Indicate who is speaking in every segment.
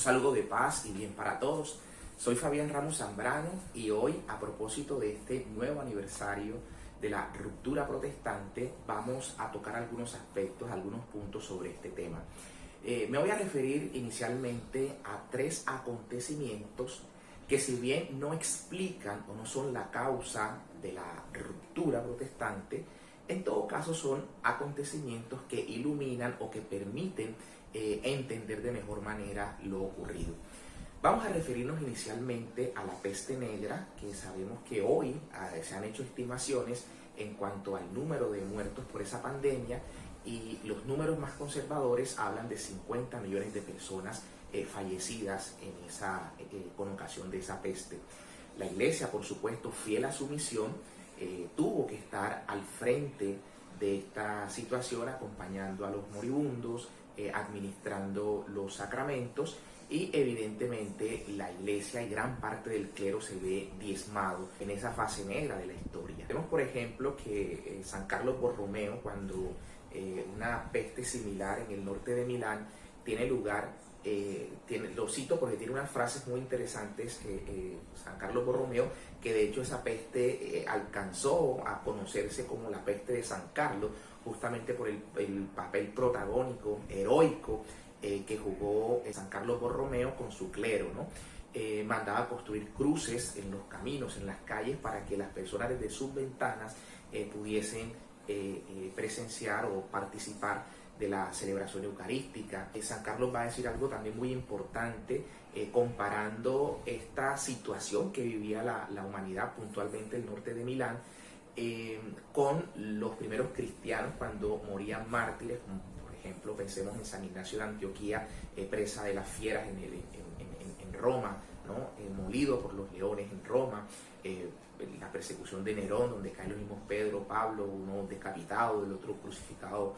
Speaker 1: saludo de paz y bien para todos. Soy Fabián Ramos Zambrano y hoy, a propósito de este nuevo aniversario de la ruptura protestante, vamos a tocar algunos aspectos, algunos puntos sobre este tema. Me voy a referir inicialmente a tres acontecimientos que, si bien no explican o no son la causa de la ruptura protestante, en todo caso son acontecimientos que iluminan o que permiten entender de mejor manera lo ocurrido. Vamos a referirnos inicialmente a la peste negra, que sabemos que hoy se han hecho estimaciones en cuanto al número de muertos por esa pandemia, y los números más conservadores hablan de 50 millones de personas fallecidas con ocasión de esa peste. La Iglesia, por supuesto, fiel a su misión, tuvo que estar al frente de esta situación, acompañando a los moribundos, administrando los sacramentos, y evidentemente la Iglesia y gran parte del clero se ve diezmado en esa fase negra de la historia. Vemos, por ejemplo, que San Carlos Borromeo, cuando una peste similar en el norte de Milán tiene lugar, lo cito porque tiene unas frases muy interesantes, San Carlos Borromeo, que de hecho esa peste alcanzó a conocerse como la peste de San Carlos, justamente por el papel protagónico, heroico, que jugó San Carlos Borromeo con su clero, ¿no? Mandaba construir cruces en los caminos, en las calles, para que las personas desde sus ventanas pudiesen presenciar o participar de la celebración eucarística. San Carlos va a decir algo también muy importante, comparando esta situación que vivía la humanidad, puntualmente el norte de Milán, con los primeros cristianos cuando morían mártires. Por ejemplo, pensemos en San Ignacio de Antioquía, presa de las fieras en Roma, ¿no? Molido por los leones en Roma, la persecución de Nerón, donde caen los mismos Pedro, Pablo, uno decapitado, el otro crucificado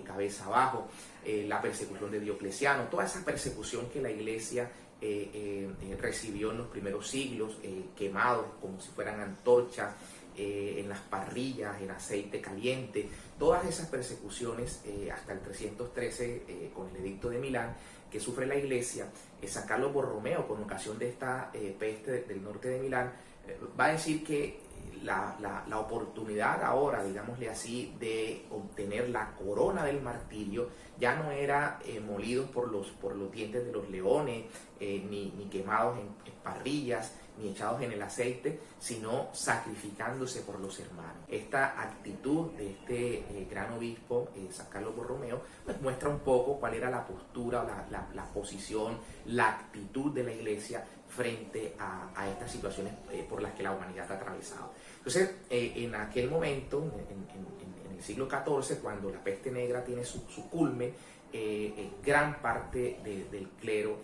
Speaker 1: cabeza abajo, la persecución de Diocleciano, toda esa persecución que la Iglesia recibió en los primeros siglos, quemados como si fueran antorchas, en las parrillas, en aceite caliente, todas esas persecuciones hasta el 313 con el edicto de Milán que sufre la Iglesia. San Carlos Borromeo, con ocasión de esta peste del norte de Milán, va a decir que la oportunidad ahora, digámosle así, de obtener la corona del martirio ya no era molidos por los dientes de los leones, ni quemados en parrillas, ni echados en el aceite, sino sacrificándose por los hermanos. Esta actitud de este gran obispo, San Carlos Borromeo, pues muestra un poco cuál era la postura, la posición, la actitud de la Iglesia frente a estas situaciones por las que la humanidad ha atravesado. Entonces, en aquel momento, en el siglo XIV, cuando la peste negra tiene su culmen, gran parte del clero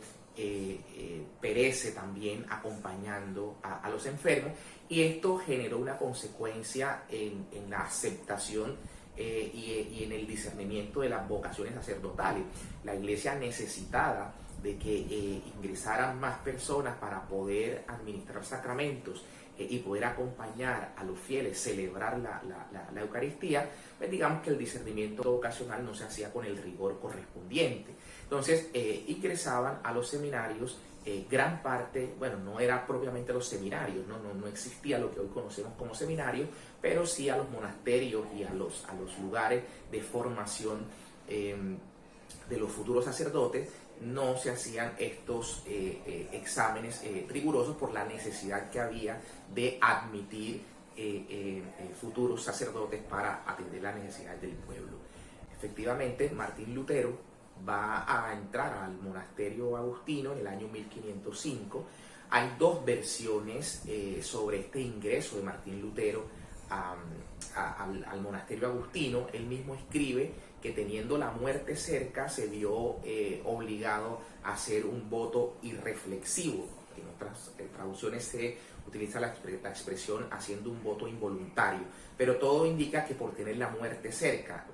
Speaker 1: perece también acompañando a los enfermos, y esto generó una consecuencia en la aceptación y en el discernimiento de las vocaciones sacerdotales. La Iglesia necesitada de que ingresaran más personas para poder administrar sacramentos y poder acompañar a los fieles, celebrar la Eucaristía, pues digamos que el discernimiento vocacional no se hacía con el rigor correspondiente. Entonces ingresaban a los seminarios, gran parte, bueno, no era propiamente los seminarios, no existía lo que hoy conocemos como seminario, pero sí a los monasterios y a los lugares de formación de los futuros sacerdotes. No se hacían estos exámenes rigurosos por la necesidad que había de admitir futuros sacerdotes para atender las necesidades del pueblo. Efectivamente, Martín Lutero va a entrar al monasterio agustino en el año 1505. Hay dos versiones sobre este ingreso de Martín Lutero al monasterio agustino. Él mismo escribe que, teniendo la muerte cerca, se vio obligado a hacer un voto irreflexivo. En otras traducciones se utiliza la expresión haciendo un voto involuntario, pero todo indica que por tener la muerte cerca.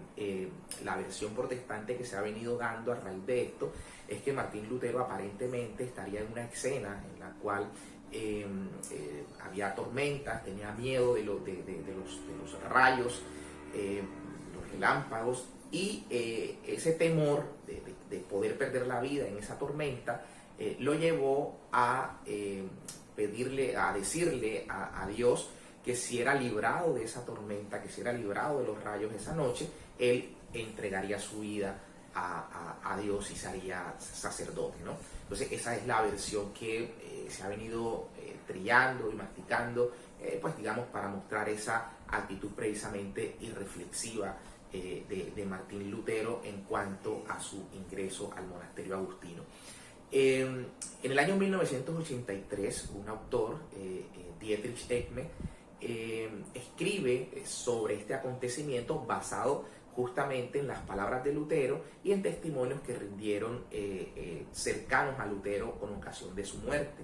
Speaker 1: La versión protestante que se ha venido dando a raíz de esto es que Martín Lutero aparentemente estaría en una escena en la cual había tormentas, tenía miedo de los rayos, los relámpagos, y ese temor de poder perder la vida en esa tormenta lo llevó a decirle a Dios que si era librado de esa tormenta, que si era librado de los rayos esa noche, él entregaría su vida a Dios y sería sacerdote, ¿no? Entonces esa es la versión que se ha venido trillando y masticando, pues digamos, para mostrar esa actitud precisamente irreflexiva de Martín Lutero en cuanto a su ingreso al monasterio agustino. En el año 1983, un autor, Dietrich Eckme, escribe sobre este acontecimiento basado justamente en las palabras de Lutero y en testimonios que rindieron cercanos a Lutero con ocasión de su muerte.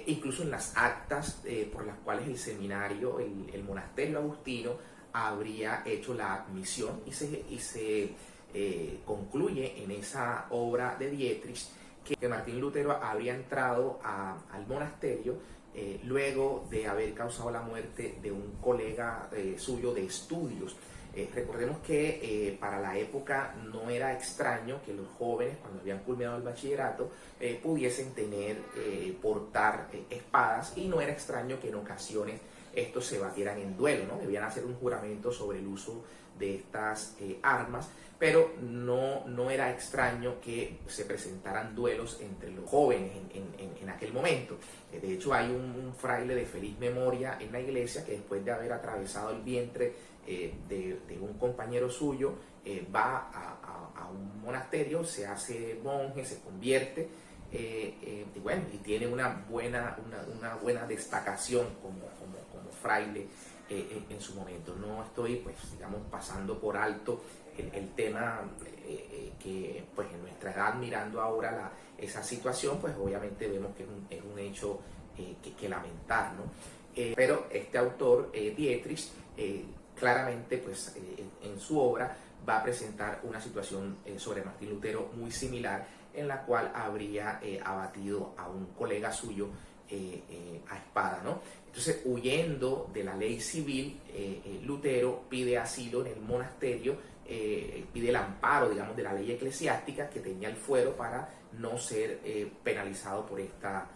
Speaker 1: Incluso en las actas por las cuales el seminario, el monasterio agustino, habría hecho la admisión y se concluye en esa obra de Dietrich que Martín Lutero habría entrado al monasterio luego de haber causado la muerte de un colega suyo de estudios. Recordemos que para la época no era extraño que los jóvenes, cuando habían culminado el bachillerato, pudiesen portar espadas, y no era extraño que en ocasiones estos se batieran en duelo, ¿no? Debían hacer un juramento sobre el uso de estas armas, pero no era extraño que se presentaran duelos entre los jóvenes en aquel momento. De hecho, hay un fraile de feliz memoria en la iglesia que, después de haber atravesado el vientre de un compañero suyo, va a un monasterio, se hace monje, se convierte, y bueno, y tiene una buena destacación como fraile en su momento. No estoy, pues, digamos, pasando por alto el tema que, pues, en nuestra edad, mirando ahora esa situación, pues obviamente vemos que es un hecho que lamentar, ¿no? Pero este autor, Dietrich, claramente, pues, en su obra va a presentar una situación sobre Martín Lutero muy similar, en la cual habría abatido a un colega suyo a espada, ¿no? Entonces, huyendo de la ley civil, Lutero pide asilo en el monasterio, pide el amparo, digamos, de la ley eclesiástica, que tenía el fuero para no ser penalizado por esta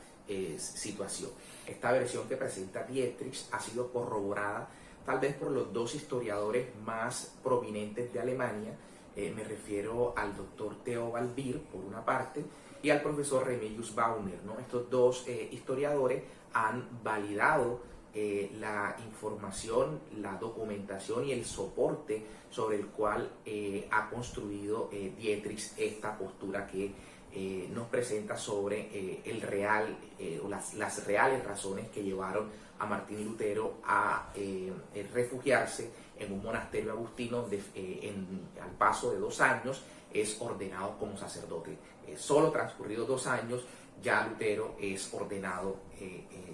Speaker 1: situación. Esta versión que presenta Dietrich ha sido corroborada tal vez por los dos historiadores más prominentes de Alemania. Me refiero al doctor Theobald Beer, por una parte, y al profesor Remigius Baumer, ¿no? Estos dos historiadores han validado la información, la documentación y el soporte sobre el cual ha construido Dietrich esta postura que nos presenta sobre el real o las reales razones que llevaron a Martín Lutero a refugiarse en un monasterio agustino donde al paso de 2 años es ordenado como sacerdote. Solo transcurridos 2 años ya Lutero es ordenado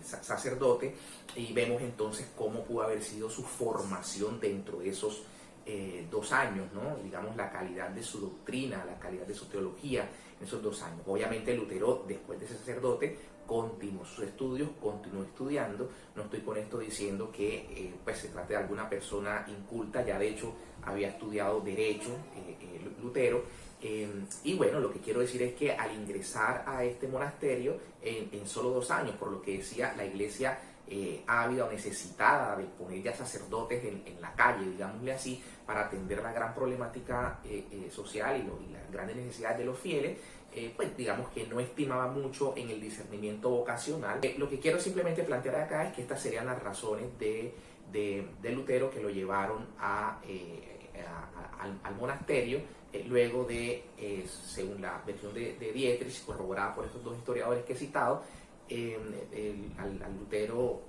Speaker 1: sacerdote, y vemos entonces cómo pudo haber sido su formación dentro de esos 2 años, ¿no? Digamos, la calidad de su doctrina, la calidad de su teología en esos 2 años. Obviamente Lutero, después de ser sacerdote, continuó sus estudios, continuó estudiando. No estoy con esto diciendo que pues se trate de alguna persona inculta. Ya de hecho había estudiado Derecho Lutero, y bueno, lo que quiero decir es que al ingresar a este monasterio en solo 2 años, por lo que decía, la iglesia ávida o necesitada de poner ya sacerdotes en la calle, digámosle así, para atender la gran problemática social y las grandes necesidades de los fieles, pues digamos que no estimaba mucho en el discernimiento vocacional. Lo que quiero simplemente plantear acá es que estas serían las razones de Lutero que lo llevaron al monasterio, luego de, según la versión de Dietrich, corroborada por estos dos historiadores que he citado, al Lutero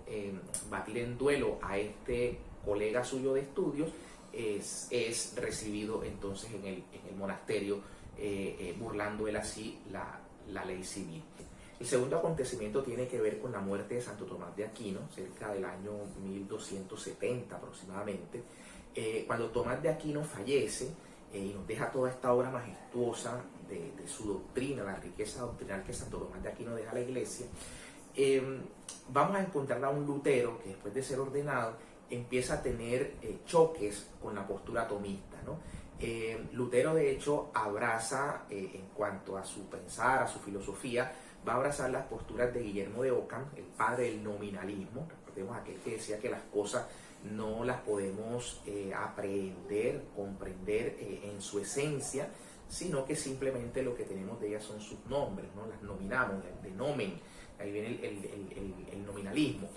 Speaker 1: batir en duelo a este colega suyo de estudios, es recibido entonces en el monasterio, burlando él así la ley civil. El segundo acontecimiento tiene que ver con la muerte de Santo Tomás de Aquino, cerca del año 1270 aproximadamente, cuando Tomás de Aquino fallece y nos deja toda esta obra majestuosa de su doctrina, la riqueza doctrinal que Santo Tomás de Aquino deja a la iglesia. Vamos a encontrar a un Lutero que, después de ser ordenado, empieza a tener choques con la postura tomista, ¿no? Lutero, de hecho, abraza en cuanto a su pensar, a su filosofía, va a abrazar las posturas de Guillermo de Ockham, el padre del nominalismo. Recordemos aquel que decía que las cosas no las podemos aprender, comprender en su esencia, sino que simplemente lo que tenemos de ellas son sus nombres, ¿no? Las nominamos, de nomen, ahí viene el nominalismo.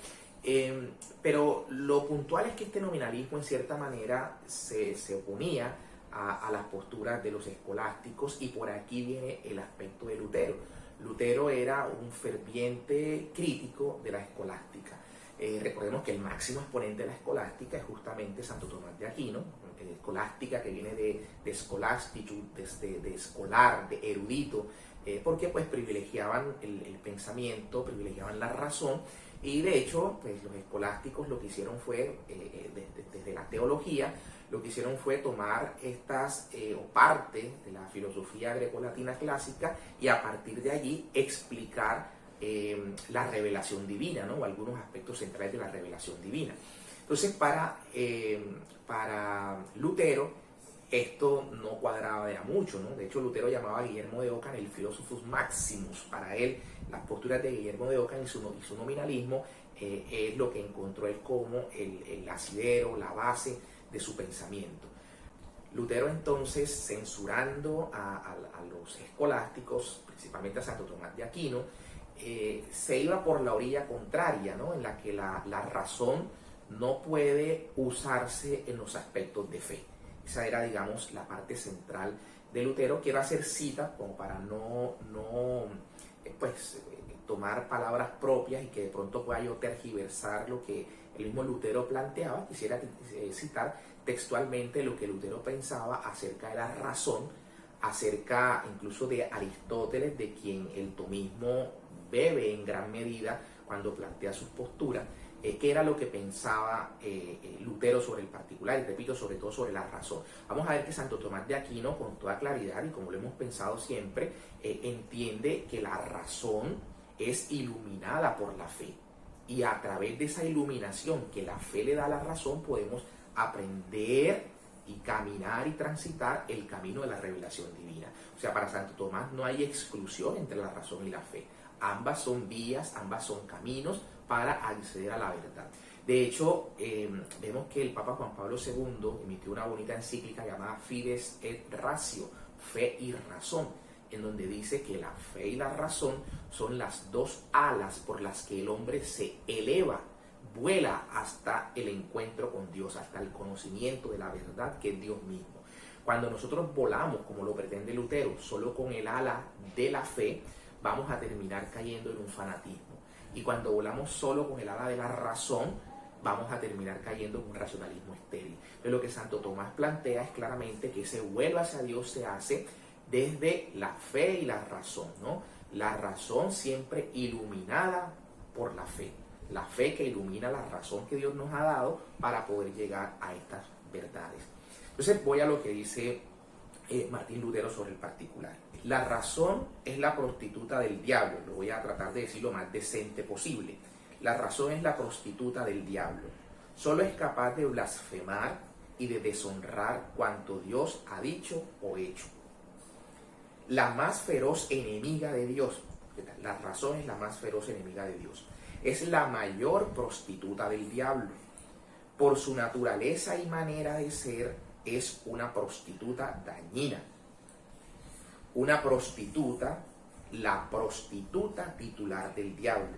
Speaker 1: Pero lo puntual es que este nominalismo en cierta manera se oponía a las posturas de los escolásticos, y por aquí viene el aspecto de Lutero. Lutero era un ferviente crítico de la escolástica. Recordemos que el máximo exponente de la escolástica es justamente Santo Tomás de Aquino, escolástica que viene de scholastitud, de escolar, de erudito, porque pues privilegiaban el pensamiento, privilegiaban la razón, y de hecho pues los escolásticos lo que hicieron fue, desde la teología, lo que hicieron fue tomar estas o parte de la filosofía grecolatina clásica y a partir de allí explicar la revelación divina, ¿no? O algunos aspectos centrales de la revelación divina. Entonces, para Lutero, esto no cuadraba ya mucho, ¿no? De hecho, Lutero llamaba a Guillermo de Ockham el Philosophus Maximus. Para él, las posturas de Guillermo de Ockham y su nominalismo es lo que encontró él como el asidero, la base de su pensamiento. Lutero entonces, censurando a los escolásticos, principalmente a Santo Tomás de Aquino, se iba por la orilla contraria, ¿no? En la que la razón no puede usarse en los aspectos de fe. Esa era, digamos, la parte central de Lutero. Quiero hacer cita como para no tomar palabras propias y que de pronto pueda yo tergiversar lo que el mismo Lutero planteaba. Quisiera citar textualmente lo que Lutero pensaba acerca de la razón, acerca incluso de Aristóteles, de quien el tomismo bebe en gran medida cuando plantea sus posturas, qué era lo que pensaba Lutero sobre el particular, y repito, sobre todo sobre la razón. Vamos a ver que Santo Tomás de Aquino, con toda claridad, y como lo hemos pensado siempre, entiende que la razón es iluminada por la fe, y a través de esa iluminación que la fe le da a la razón, podemos aprender y caminar y transitar el camino de la revelación divina. O sea, para Santo Tomás no hay exclusión entre la razón y la fe. Ambas son vías, ambas son caminos para acceder a la verdad. De hecho, vemos que el Papa Juan Pablo II emitió una bonita encíclica llamada Fides et Ratio, fe y razón, en donde dice que la fe y la razón son las dos alas por las que el hombre se eleva, vuela hasta el encuentro con Dios, hasta el conocimiento de la verdad que es Dios mismo. Cuando nosotros volamos, como lo pretende Lutero, solo con el ala de la fe, vamos a terminar cayendo en un fanatismo. Y cuando volamos solo con el ala de la razón, vamos a terminar cayendo en un racionalismo estéril. Entonces, lo que Santo Tomás plantea es claramente que ese vuelo hacia Dios se hace desde la fe y la razón, ¿no? La razón siempre iluminada por la fe que ilumina la razón que Dios nos ha dado para poder llegar a estas verdades. Entonces voy a lo que dice Martín Lutero sobre el particular. La razón es la prostituta del diablo, lo voy a tratar de decir lo más decente posible. La razón es la prostituta del diablo. Solo es capaz de blasfemar y de deshonrar cuanto Dios ha dicho o hecho. La más feroz enemiga de Dios, la razón es la más feroz enemiga de Dios. Es la mayor prostituta del diablo. Por su naturaleza y manera de ser, es una prostituta dañina. Una prostituta, la prostituta titular del diablo.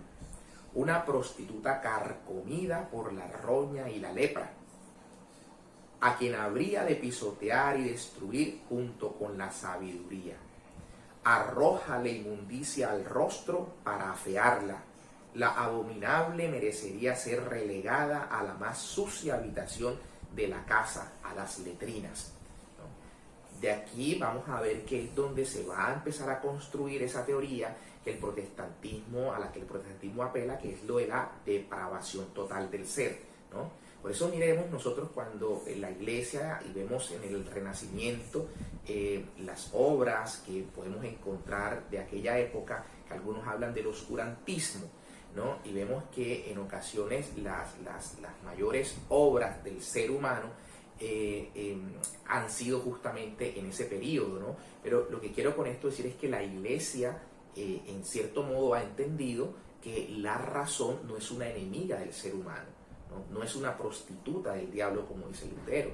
Speaker 1: Una prostituta carcomida por la roña y la lepra, a quien habría de pisotear y destruir junto con la sabiduría. Arroja la inmundicia al rostro para afearla. La abominable merecería ser relegada a la más sucia habitación de la casa, a las letrinas. De aquí vamos a ver que es donde se va a empezar a construir esa teoría a la que el protestantismo apela, que es lo de la depravación total del ser, ¿no? Por eso miremos nosotros cuando en la iglesia y vemos en el Renacimiento las obras que podemos encontrar de aquella época, que algunos hablan del oscurantismo, ¿no? Y vemos que en ocasiones las mayores obras del ser humano han sido justamente en ese periodo, ¿no? Pero lo que quiero con esto decir es que la iglesia en cierto modo ha entendido que la razón no es una enemiga del ser humano, ¿no? No es una prostituta del diablo como dice Lutero.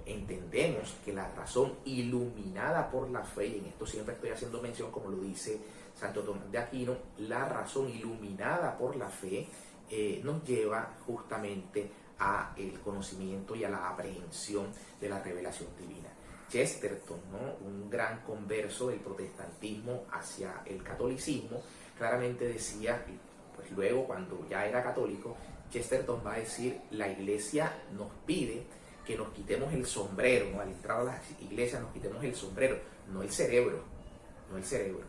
Speaker 1: Entendemos que la razón iluminada por la fe, y en esto siempre estoy haciendo mención como lo dice Santo Tomás de Aquino, la razón iluminada por la fe nos lleva justamente a el conocimiento y a la aprehensión de la revelación divina. Chesterton, ¿no?, un gran converso del protestantismo hacia el catolicismo, claramente decía, pues luego cuando ya era católico, Chesterton va a decir: la iglesia nos pide que nos quitemos el sombrero, ¿no? Al entrar a las iglesias nos quitemos el sombrero, no el cerebro, no el cerebro.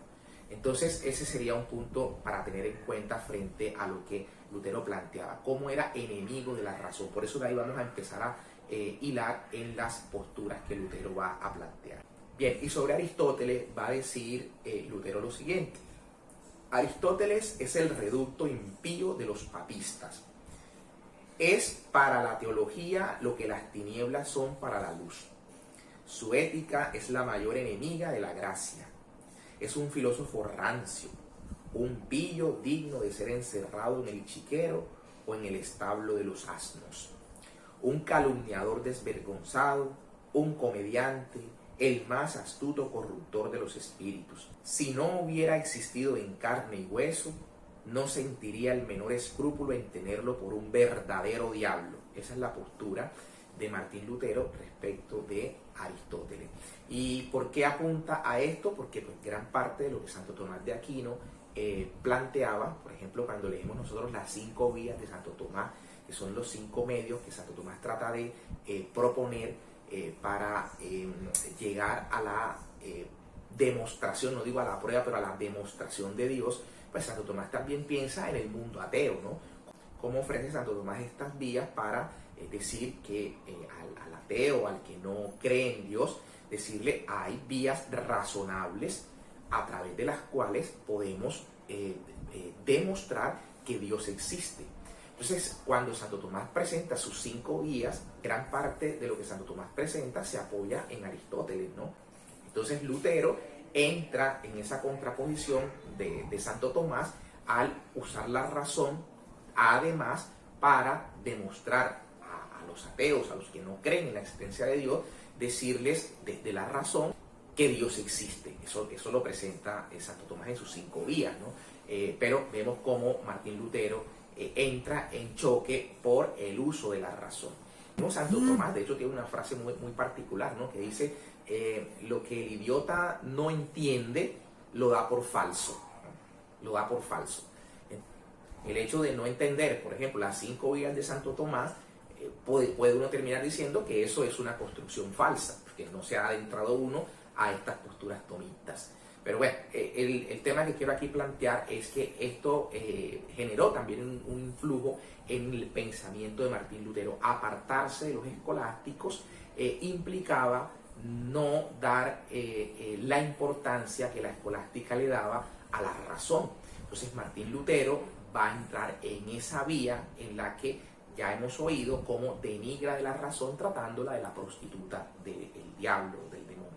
Speaker 1: Entonces ese sería un punto para tener en cuenta frente a lo que Lutero planteaba, cómo era enemigo de la razón. Por eso de ahí vamos a empezar a hilar en las posturas que Lutero va a plantear. Bien, y sobre Aristóteles va a decir Lutero lo siguiente: Aristóteles es el reducto impío de los papistas. Es para la teología lo que las tinieblas son para la luz. Su ética es la mayor enemiga de la gracia. Es un filósofo rancio, un pillo digno de ser encerrado en el chiquero o en el establo de los asnos. Un calumniador desvergonzado, un comediante, el más astuto corruptor de los espíritus. Si no hubiera existido en carne y hueso, no sentiría el menor escrúpulo en tenerlo por un verdadero diablo. Esa es la postura de Martín Lutero respecto de Aristóteles. ¿Y por qué apunta a esto? Porque pues, gran parte de lo que Santo Tomás de Aquino planteaba, por ejemplo, cuando leemos nosotros las 5 vías de Santo Tomás, que son los 5 medios que Santo Tomás trata de proponer para llegar a la demostración, no digo a la prueba, pero a la demostración de Dios, pues Santo Tomás también piensa en el mundo ateo, ¿no? ¿Cómo ofrece Santo Tomás estas vías para decir que al ateo, al que no cree en Dios, decirle hay vías razonables a través de las cuales podemos demostrar que Dios existe? Entonces, cuando Santo Tomás presenta sus 5 vías, gran parte de lo que Santo Tomás presenta se apoya en Aristóteles, ¿no? Entonces Lutero entra en esa contraposición de Santo Tomás al usar la razón, además, para demostrar a los ateos, a los que no creen en la existencia de Dios, decirles desde la razón que Dios existe. Eso lo presenta Santo Tomás en sus 5 vías, ¿no? Pero vemos cómo Martín Lutero entra en choque por el uso de la razón. Santo Tomás, de hecho, tiene una frase muy, muy particular, ¿no?, que dice: lo que el idiota no entiende lo da por falso, ¿no? Lo da por falso. El hecho de no entender, por ejemplo, las 5 vías de Santo Tomás, puede uno terminar diciendo que eso es una construcción falsa, porque no se ha adentrado uno a estas posturas tomistas. Pero bueno, el tema que quiero aquí plantear es que esto generó también un influjo en el pensamiento de Martín Lutero. Apartarse de los escolásticos implicaba no dar la importancia que la escolástica le daba a la razón. Entonces Martín Lutero va a entrar en esa vía en la que ya hemos oído cómo denigra de la razón tratándola de la prostituta del diablo, del demonio.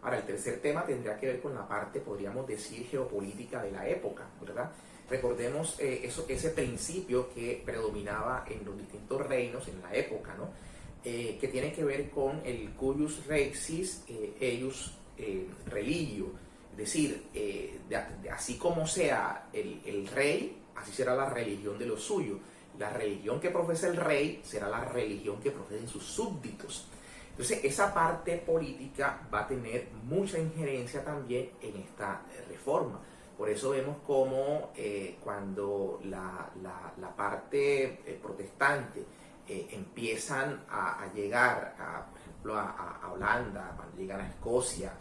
Speaker 1: Ahora, el tercer tema tendrá que ver con la parte, podríamos decir, geopolítica de la época, ¿verdad? Recordemos ese principio que predominaba en los distintos reinos en la época, ¿no? Que tiene que ver con el cuius rexis eius religio, es decir, así como sea el rey, así será la religión de los suyos. La religión que profesa el rey será la religión que profesen sus súbditos. Entonces, esa parte política va a tener mucha injerencia también en esta reforma. Por eso vemos cómo cuando la parte protestante empiezan a llegar, por ejemplo, a Holanda, cuando llegan a Escocia,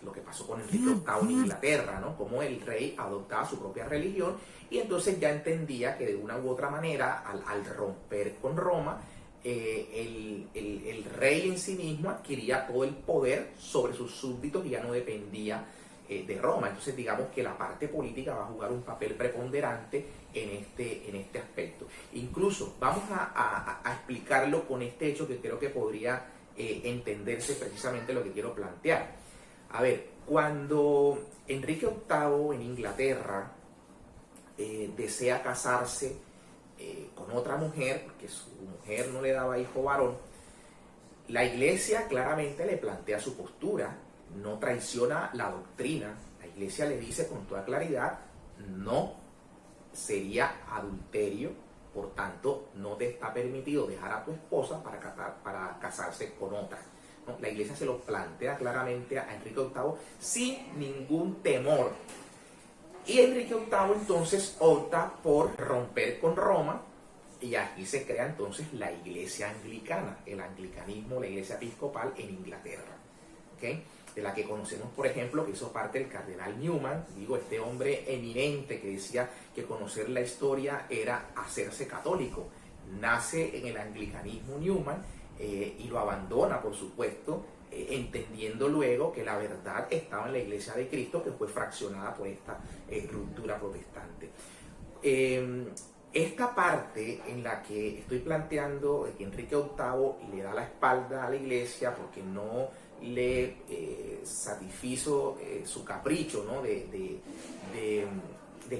Speaker 1: lo que pasó con Enrique VIII en Inglaterra, ¿no? Cómo el rey adoptaba su propia religión y entonces ya entendía que de una u otra manera, al romper con Roma, el rey en sí mismo adquiría todo el poder sobre sus súbditos y ya no dependía de Roma. Entonces digamos que la parte política va a jugar un papel preponderante en este aspecto. Incluso vamos a explicarlo con este hecho que creo que podría entenderse precisamente lo que quiero plantear. A ver, cuando Enrique VIII en Inglaterra desea casarse con otra mujer, porque su mujer no le daba hijo varón, la iglesia claramente le plantea su postura, no traiciona la doctrina. La iglesia le dice con toda claridad, no, sería adulterio, por tanto no te está permitido dejar a tu esposa para casarse con otra, ¿no? La iglesia se lo plantea claramente a Enrique VIII sin ningún temor. Y Enrique VIII entonces opta por romper con Roma, y aquí se crea entonces la iglesia anglicana, el anglicanismo, la iglesia episcopal en Inglaterra, ¿okay? De la que conocemos, por ejemplo, que hizo parte el cardenal Newman, digo, este hombre eminente que decía que conocer la historia era hacerse católico. Nace en el anglicanismo Newman y lo abandona, por supuesto, entendiendo luego que la verdad estaba en la iglesia de Cristo, que fue fraccionada por esta ruptura protestante. Esta parte en la que estoy planteando que Enrique VIII le da la espalda a la iglesia porque no le satisfizo su capricho, ¿no? de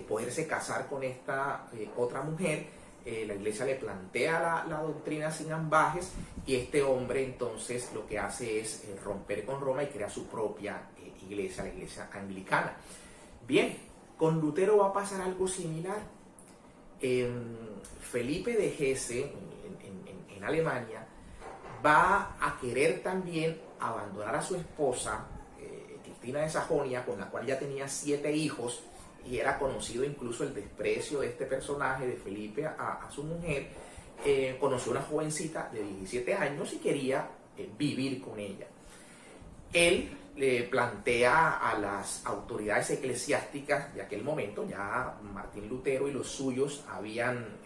Speaker 1: poderse casar con esta otra mujer, la iglesia le plantea la doctrina sin ambajes, y este hombre entonces lo que hace es romper con Roma y crea su propia iglesia, la iglesia anglicana. Bien, con Lutero va a pasar algo similar. Felipe de Hesse, en Alemania, va a querer también abandonar a su esposa, Cristina de Sajonia, con la cual ya tenía 7 hijos, y era conocido incluso el desprecio de este personaje, de Felipe, a su mujer. Conoció una jovencita de 17 años y quería vivir con ella. Él le plantea a las autoridades eclesiásticas de aquel momento, ya Martín Lutero y los suyos habían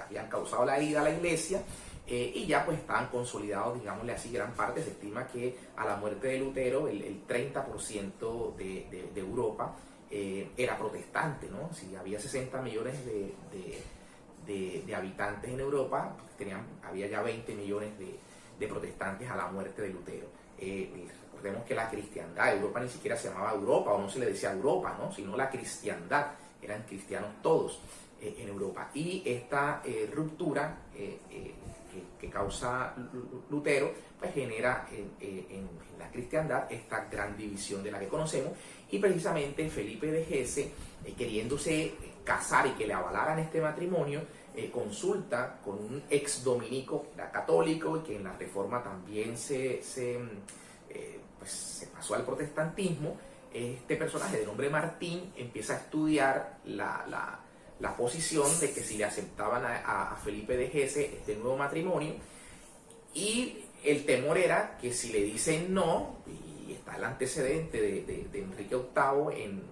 Speaker 1: habían causado la herida a la iglesia, y ya pues estaban consolidados, digámosle así, gran parte. Se estima que a la muerte de Lutero el 30% de Europa era protestante, ¿no? Si había 60 millones de habitantes en Europa, había ya 20 millones de protestantes a la muerte de Lutero. Recordemos que la cristiandad, Europa ni siquiera se llamaba Europa, o no se le decía Europa, ¿no? Sino la cristiandad, eran cristianos todos en Europa. Y esta ruptura que causa Lutero, pues genera en la cristiandad esta gran división de la que conocemos, y precisamente Felipe de Hesse, queriéndose casar y que le avalaran este matrimonio, consulta con un ex dominico católico, y que en la Reforma también se pasó al protestantismo. Este personaje de nombre Martín empieza a estudiar la posición de que si le aceptaban a Felipe de Hesse este nuevo matrimonio, y el temor era que si le dicen no, y está el antecedente de Enrique VIII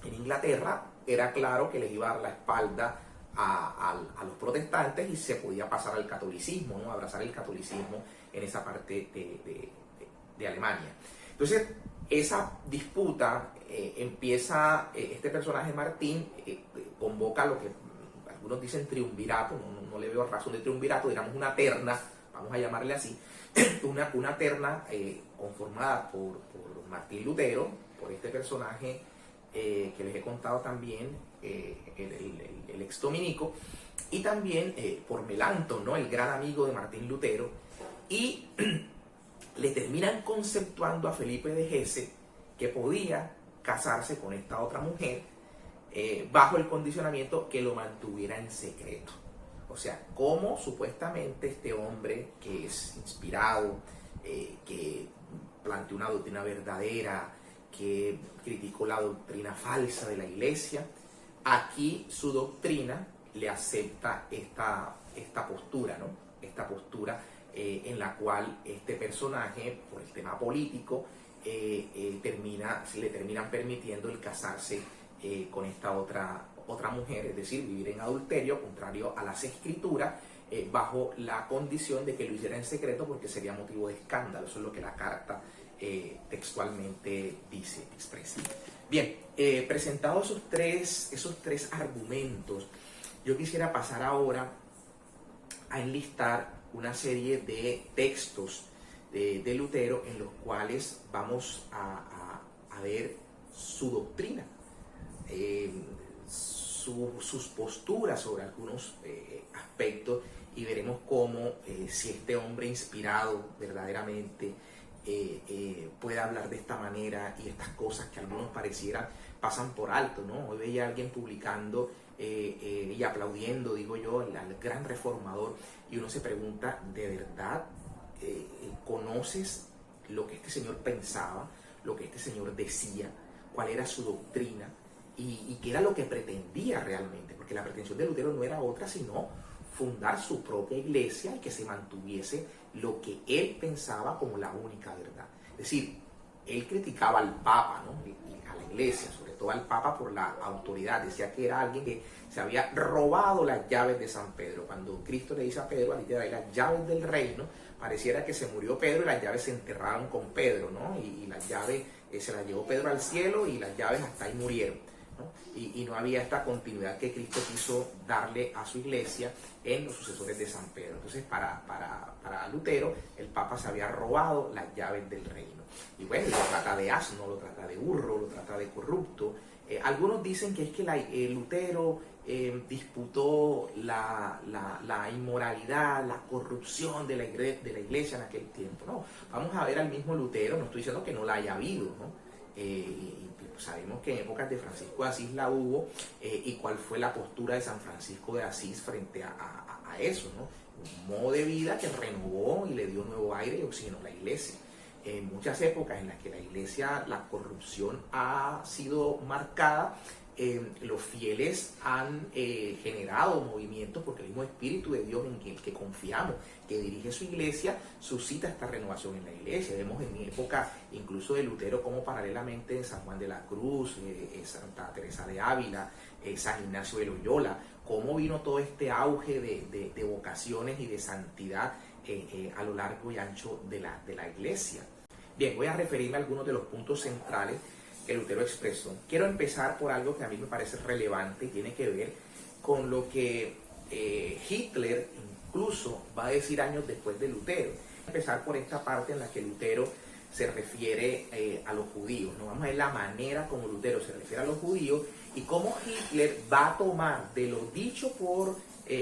Speaker 1: en Inglaterra, era claro que les iba a dar la espalda a los protestantes y se podía pasar al catolicismo, ¿no? Abrazar el catolicismo en esa parte de Alemania. Entonces, esa disputa empieza, este personaje Martín convoca lo que algunos dicen triunvirato, no le veo razón de triunvirato, digamos una terna, vamos a llamarle así, una terna conformada por Martín Lutero, por este personaje que les he contado también, el ex dominico, y también por Melanchthon, ¿no? El gran amigo de Martín Lutero, y le terminan conceptuando a Felipe de Hesse que podía casarse con esta otra mujer bajo el condicionamiento que lo mantuviera en secreto. O sea, cómo supuestamente este hombre que es inspirado, que planteó una doctrina verdadera, que criticó la doctrina falsa de la iglesia, aquí su doctrina le acepta esta postura, ¿no? Esta postura en la cual este personaje, por el tema político, le terminan permitiendo el casarse con esta otra mujer, es decir, vivir en adulterio, contrario a las escrituras, bajo la condición de que lo hiciera en secreto porque sería motivo de escándalo. Eso es lo que la carta textualmente dice, expresa. Bien, presentados esos tres argumentos, yo quisiera pasar ahora a enlistar una serie de textos de Lutero, en los cuales vamos a ver su doctrina, sus posturas sobre algunos aspectos, y veremos cómo si este hombre inspirado verdaderamente puede hablar de esta manera, y estas cosas que a algunos parecieran pasan por alto, ¿no? Hoy veía a alguien publicando y aplaudiendo, digo yo, al gran reformador, y uno se pregunta, ¿de verdad conoces lo que este señor pensaba, lo que este señor decía, cuál era su doctrina y qué era lo que pretendía realmente? Porque la pretensión de Lutero no era otra sino fundar su propia iglesia y que se mantuviese lo que él pensaba como la única verdad. Es decir, él criticaba al Papa, ¿no? Y a la iglesia, sobre todo al Papa, por la autoridad. Decía que era alguien que se había robado las llaves de San Pedro. Cuando Cristo le dice a Pedro, a ti te daré las llaves del reino, pareciera que se murió Pedro y las llaves se enterraron con Pedro, ¿no? Y las llaves se las llevó Pedro al cielo, y las llaves hasta ahí murieron, ¿no? Y no había esta continuidad que Cristo quiso darle a su iglesia en los sucesores de San Pedro. Entonces, para Lutero, el Papa se había robado las llaves del reino. Y bueno, lo trata de asno, lo trata de burro, lo trata de corrupto. Algunos dicen que es que Lutero disputó la inmoralidad, la corrupción de la iglesia en aquel tiempo. No, vamos a ver al mismo Lutero, no estoy diciendo que no la haya habido, ¿no? Sabemos que en épocas de Francisco de Asís la hubo, y cuál fue la postura de San Francisco de Asís frente a eso, ¿no? Un modo de vida que renovó y le dio nuevo aire y oxigenó la iglesia. En muchas épocas en las que la iglesia, la corrupción ha sido marcada, los fieles han generado movimientos, porque el mismo Espíritu de Dios en el que confiamos, que dirige su iglesia, suscita esta renovación en la iglesia. Vemos en época incluso de Lutero como paralelamente en San Juan de la Cruz, Santa Teresa de Ávila, San Ignacio de Loyola, cómo vino todo este auge de vocaciones y de santidad a lo largo y ancho de la iglesia. Bien, voy a referirme a algunos de los puntos centrales que Lutero expresó. Quiero empezar por algo que a mí me parece relevante y tiene que ver con lo que Hitler incluso va a decir años después de Lutero. Voy a empezar por esta parte en la que Lutero se refiere a los judíos, ¿no? Vamos a ver la manera como Lutero se refiere a los judíos y cómo Hitler va a tomar de lo dicho por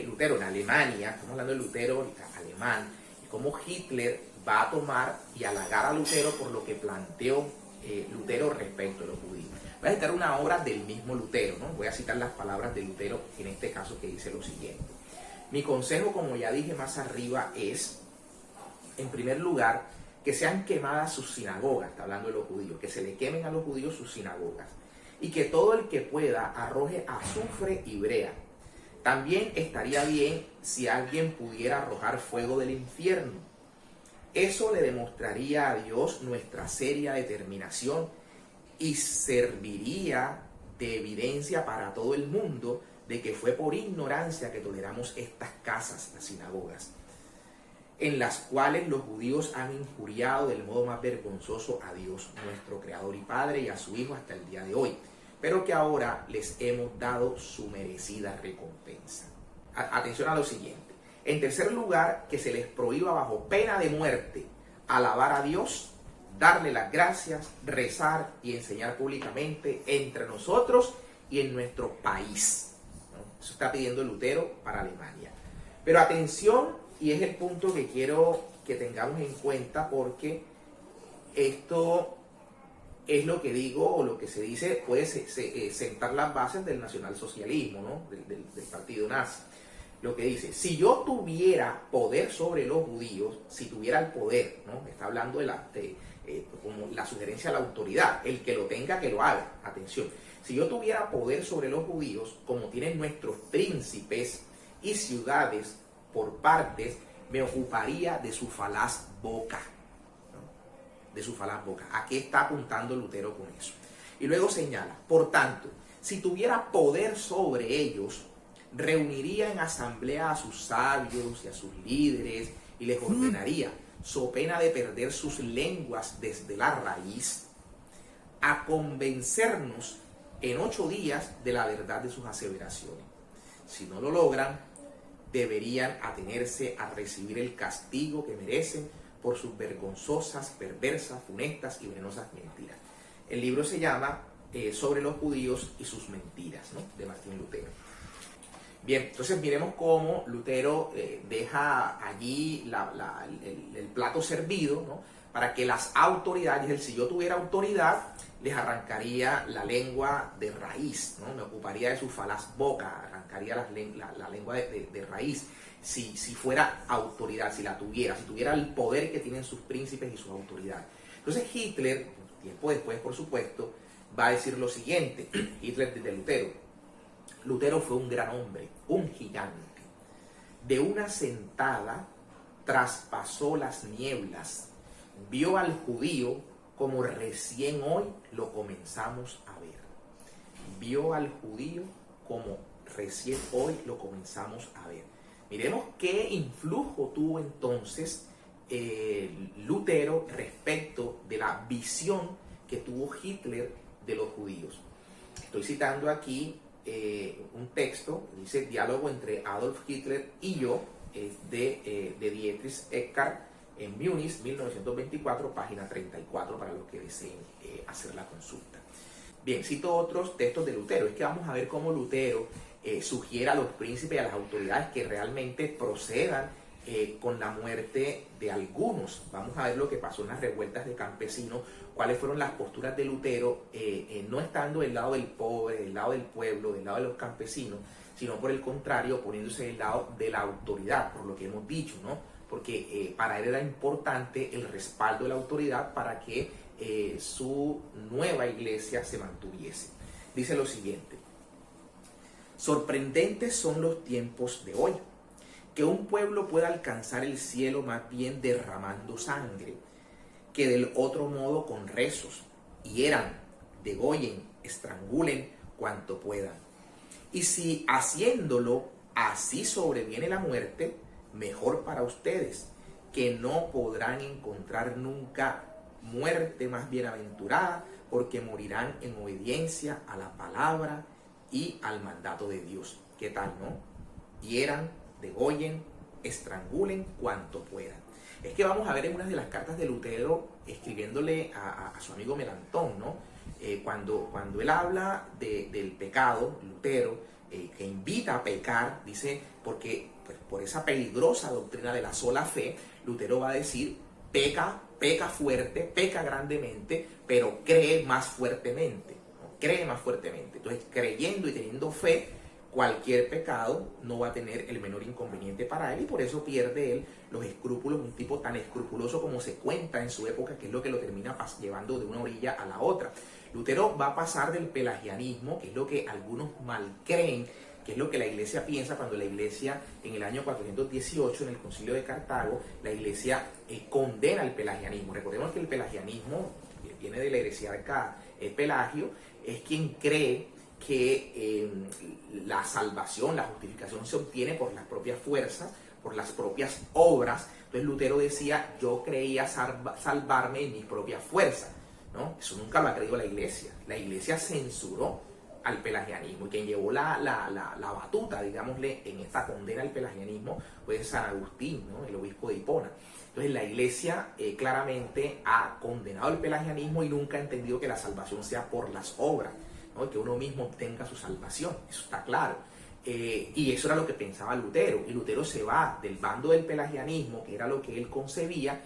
Speaker 1: Lutero en Alemania, estamos hablando de Lutero alemán, y cómo Hitler va a tomar y halagar a Lutero por lo que planteó Lutero respecto a los judíos. Voy a citar una obra del mismo Lutero, ¿no? Voy a citar las palabras de Lutero en este caso, que dice lo siguiente: mi consejo, como ya dije más arriba, es, en primer lugar, que sean quemadas sus sinagogas. Está hablando de los judíos, que se le quemen a los judíos sus sinagogas, y que todo el que pueda arroje azufre y brea. También estaría bien si alguien pudiera arrojar fuego del infierno. Eso le demostraría a Dios nuestra seria determinación y serviría de evidencia para todo el mundo de que fue por ignorancia que toleramos estas casas, las sinagogas, en las cuales los judíos han injuriado del modo más vergonzoso a Dios, nuestro Creador y Padre, y a su Hijo hasta el día de hoy, pero que ahora les hemos dado su merecida recompensa. Atención a lo siguiente. En tercer lugar, que se les prohíba bajo pena de muerte alabar a Dios, darle las gracias, rezar y enseñar públicamente entre nosotros y en nuestro país, ¿no? Eso está pidiendo Lutero para Alemania. Pero atención, y es el punto que quiero que tengamos en cuenta, porque esto es lo que digo, o lo que se dice, puede sentar las bases del nacionalsocialismo, ¿no? del partido nazi. Lo que dice: si yo tuviera poder sobre los judíos, si tuviera el poder, ¿no? Está hablando como la sugerencia a la autoridad, el que lo tenga, que lo haga. Atención, si yo tuviera poder sobre los judíos, como tienen nuestros príncipes y ciudades por partes, me ocuparía de su falaz boca, ¿no? De su falaz boca. ¿A qué está apuntando Lutero con eso? Y luego señala: por tanto, si tuviera poder sobre ellos, reuniría en asamblea a sus sabios y a sus líderes y les ordenaría, so pena de perder sus lenguas desde la raíz, a convencernos en 8 días de la verdad de sus aseveraciones. Si no lo logran, deberían atenerse a recibir el castigo que merecen por sus vergonzosas, perversas, funestas y venenosas mentiras. El libro se llama Sobre los judíos y sus mentiras, ¿no?, de Martín Lutero. Bien, entonces miremos cómo Lutero deja allí el plato servido, ¿no?, para que las autoridades, si yo tuviera autoridad, les arrancaría la lengua de raíz, ¿no?, me ocuparía de su falaz boca, arrancaría la lengua de raíz, si fuera autoridad, si tuviera el poder que tienen sus príncipes y su autoridad. Entonces Hitler, tiempo después por supuesto, va a decir lo siguiente, Hitler de Lutero: Lutero fue un gran hombre, un gigante. De una sentada traspasó las nieblas, vio al judío como recién hoy lo comenzamos a ver. Vio al judío como recién hoy lo comenzamos a ver. Miremos qué influjo tuvo entonces Lutero respecto de la visión que tuvo Hitler de los judíos. Estoy citando aquí un texto, dice Diálogo entre Adolf Hitler y yo, de Dietrich Eckart, en Múnich, 1924, página 34, para los que deseen hacer la consulta. Bien, cito otros textos de Lutero. Es que vamos a ver cómo Lutero sugiere a los príncipes y a las autoridades que realmente procedan con la muerte de algunos. Vamos a ver lo que pasó en las revueltas de campesinos, cuáles fueron las posturas de Lutero, no estando del lado del pobre, del lado del pueblo, del lado de los campesinos, sino por el contrario, poniéndose del lado de la autoridad, por lo que hemos dicho, ¿no? Porque para él era importante el respaldo de la autoridad para que su nueva iglesia se mantuviese. Dice lo siguiente: sorprendentes son los tiempos de hoy, que un pueblo pueda alcanzar el cielo más bien derramando sangre, que del otro modo con rezos, hieran, degollen, estrangulen cuanto puedan. Y si haciéndolo así sobreviene la muerte, mejor para ustedes, que no podrán encontrar nunca muerte más bienaventurada, porque morirán en obediencia a la palabra y al mandato de Dios. ¿Qué tal, no? Hieran, degollen, estrangulen cuanto puedan. Es que vamos a ver en una de las cartas de Lutero, escribiéndole a su amigo Melantón, ¿no? Cuando él habla del pecado, Lutero, que invita a pecar, dice, porque por esa peligrosa doctrina de la sola fe, Lutero va a decir: peca fuerte, peca grandemente, pero cree más fuertemente, ¿no? Cree más fuertemente. Entonces, creyendo y teniendo fe, cualquier pecado no va a tener el menor inconveniente para él, y por eso pierde él los escrúpulos, un tipo tan escrupuloso como se cuenta en su época, que es lo que lo termina llevando de una orilla a la otra. Lutero va a pasar del pelagianismo, que es lo que algunos mal creen, que es lo que la iglesia piensa cuando la iglesia en el año 418, en el concilio de Cartago, la iglesia condena el pelagianismo. Recordemos que el pelagianismo viene de la heresiarca Pelagio, es quien cree que la salvación, la justificación se obtiene por las propias fuerzas, por las propias obras. Entonces Lutero decía: yo creía salvarme en mis propias fuerzas, ¿no? Eso nunca lo ha creído la iglesia. La iglesia censuró al pelagianismo, y quien llevó la batuta, digámosle, en esta condena al pelagianismo fue San Agustín, ¿no?, el obispo de Hipona. Entonces la iglesia claramente ha condenado el pelagianismo y nunca ha entendido que la salvación sea por las obras, ¿no?, que uno mismo obtenga su salvación. Eso está claro. Y eso era lo que pensaba Lutero, y Lutero se va del bando del pelagianismo, que era lo que él concebía,